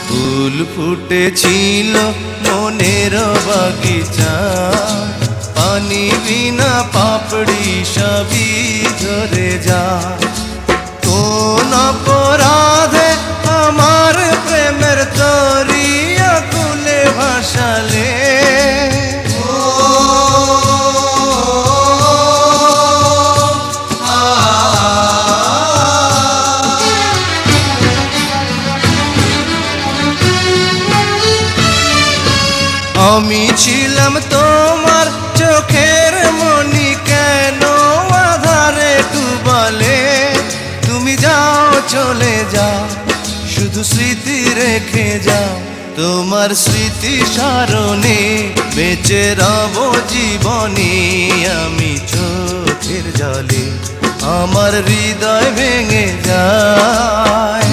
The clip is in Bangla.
ফুল ফুটেছিল মনের বাগিচা, পানি বিনা পাপড়ি সবই ঝরে যায়। কোন অপরাধে আমার প্রেমের তরি আকুলে ভাসালে, আমি ছিলাম তোমার চোখের মনি, কেন আধারে ডুবালে? তুমি যাও চলে যাও, শুধু স্মৃতি রেখে যাও। তোমার স্মৃতি স্মরণে বেঁচে রব জীবনে। আমি চোখের জলে আমার হৃদয় ভেঙে যায়।